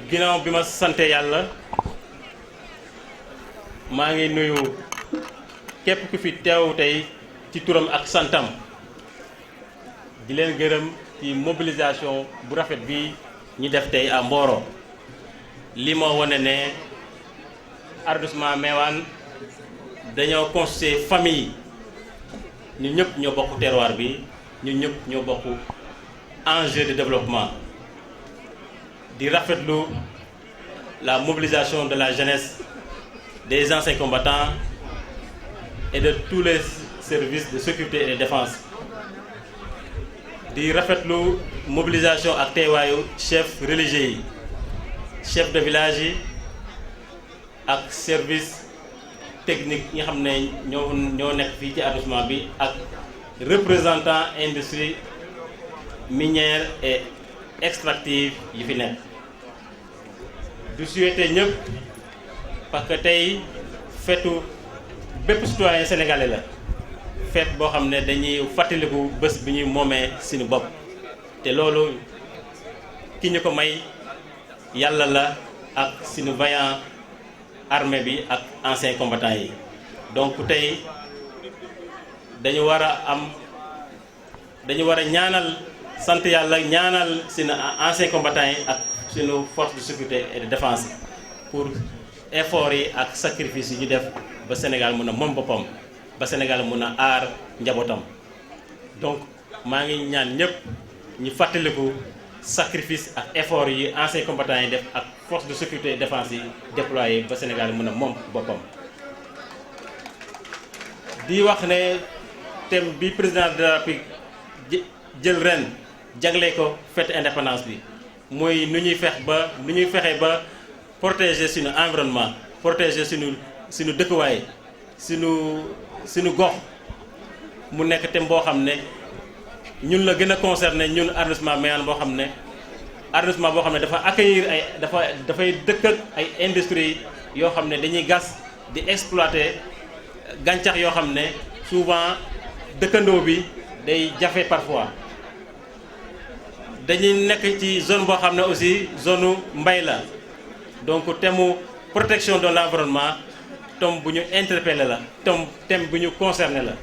ginnaaw bi ma sante yàlla maa ngi nuyu képp ku fi teew tey ci turam ak santam di leen gërëm ci mobilisation bu rafet bi ñu def tey à Mboro li moo wane ne arrondissement Meouane dañoo constituer famille ñun ñëpp ñoo bokk terroir bi ñun ñëpp ñoo bokk enjeu de développement di rafetlu la mobilisation de la jeunesse, des anciens combattants et de tous les services de sécurité et de défense di rafetlu mobilisation ak teewaayu chef religieux yi chef de village yi ak service technique yi nga xam ne ñoo nekk fii ci arrondissement bi ak représentant industrie minière et extractive yi fi nekk du souhaiter ñëpp parce que tey feetu bépp citoyen sénégalais la feet boo xam ne dañuy fàttaliku bés bi ñuy moomee suñu bopp te loolu ki ñu ko may yàlla la ak suñu vaillant armée bi ak anciens combattants yi donc tey dañu war a ñaanal sant yàlla ñaanal suñu anciens combattants yi ak suñu force de sécurité et de défense pour effort yi ak sacrifice yi ñu def ba Sénégal mën a moom boppam ba Sénégal mën a aar njabootam donc maa ngi ñaan ñëpp ñu fàttaliku sacrifice ak effort yi anciens combattants yi def ak force de sécurité et de défense yi déployé ba Sénégal mën a moom boppam. di wax ne thème bi président de la République jël ren jagle ko fête indépendance bi mooy nu ñuy fexe ba protéger suñu environnement protéger suñu dëkkuwaay suñu gox mu nekk thème boo xam ne ñun la gën a concerné ñun arrondissement Meouane boo xam ne dafa accueillir dafay dëkk ak ay industries yoo xam ne dañuy gas di exploiter gàncax yoo xam ne souvent dëkkandoo bi day jafe parfois dañuy nekk ci zone boo xam ne aussi zone mbay la donc thème protection de l'environnement thème bu ñu interpellé la thème bu ñu concerné la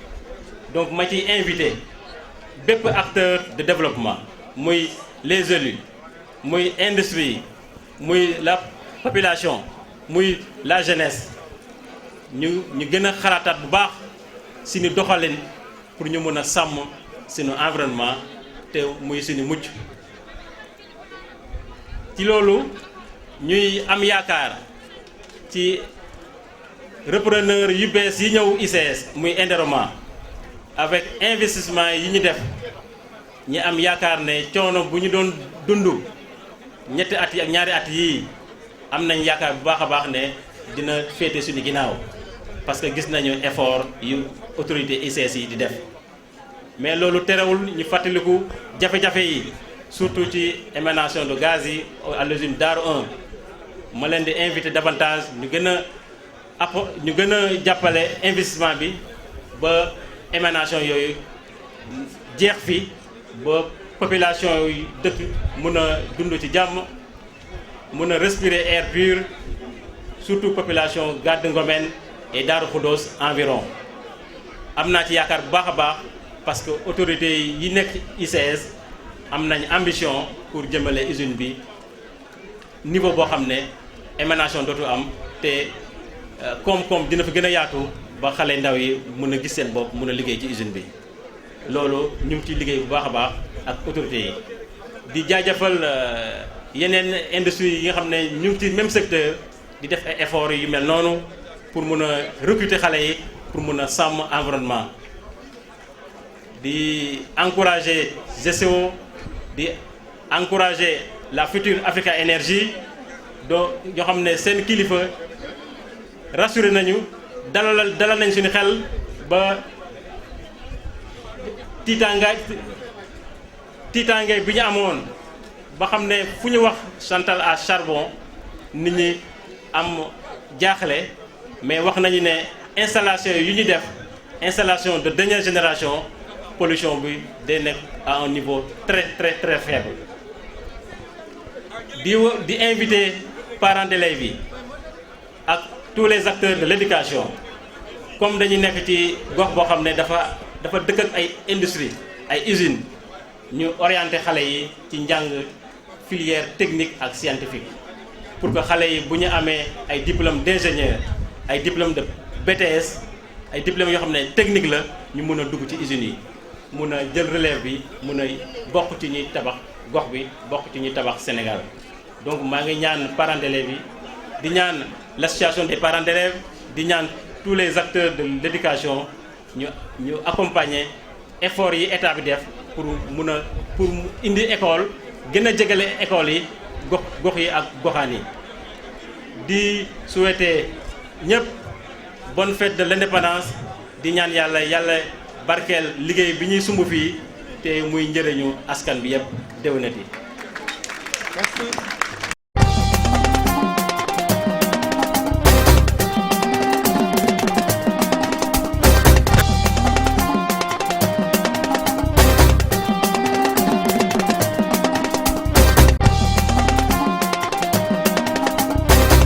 donc ma ciy invité bépp acteur de développement muy les élus muy industrie muy la population muy la jeunesse ñu gën a xalaataat bu baax suñu doxalin pour ñu mën a sàmm suñu environnement te muy suñu mucc ci loolu ñuy am yaakaar ci repreneur yu bees yi ñëw ICS muy Indorama avec investissement yi ñu def ñi am yaakaar ne coono bu ñu doon dund ñetti at yi ak ñaari at yii am nañ yaakaar bu baax a baax ne dina féete suñu ginnaaw parce que gis nañu effort yu autorité ICS yi di def mais loolu terewul ñu fàttaliku jafe-jafe yi surtout ci émanation de gaz yi à l'usine Darou 1 ma leen di invité davantage ñu gën a jàppale investissement bi ba émanation yooyu jeex fi ba population yu dëkk mën a dund ci jàmm mën a respirer air pur surtout population Gadde Ngomen et Darou Khoudoss environ am naa ci yaakaar bu baax a baax parce que autorités yi nekk ICS am nañ ambition pour jëmale usine bi niveau boo xam ne émanation dootu am te koom-koom dina fi gën a yaatu ba xale ndaw yi mën a gis seen bopp mën a liggéey ci usine bi loolu ñu ngi ciy liggéey bu baax a baax ak autorités yi di jaajëfal yeneen industrie yi nga xam ne ñu ngi ci même secteur di def ay efforts yu mel noonu pour mën a recruter xale yi pour mën a sàmm environnement di encourager GCO di encourager la future Africa Énergie doo ñoo xam ne seen kilifa rassuré nañu dalal nañ suñu xel ba tiitaange bi ñu amoon ba xam ne fu ñu wax centrale à charbon nit ñi am jaaxle mais wax nañu ne installation yu ñu def installation de dernière génération pollution bi day nekk à un niveau très très très faible di inviter parents d'élèves yi ak tous les acteurs de l'éducation comme dañu nekk ci gox boo xam ne dafa dëkk ak ay industrie ay usines ñu orienté xale yi ci njàng filière technique ak scientifique pour que xale yi bu ñu amee ay diplôme d'ingénieur ay diplôme de BTS ay diplôme yoo xam ne technique la ñu mun a dugg ci usines yi mun a jël relève bi mun a bokk ci ñuy tabax gox bi bokk ci ñuy tabax Sénégal donc maa ngi ñaan parents d'élèves yi di ñaan l'association des parents d'élèves di ñaan tous les acteurs de l'éducation ñu accompagner effort yi état bi def pour indi école gën a jegale école yi gox yi ak goxaan yi di souhaiter ñëpp bonne fête de l'indépendance di ñaan yàlla barkeel liggéey bi ñuy sumb fii te muy njëriñu askan bi yëpp déwénati. Merci.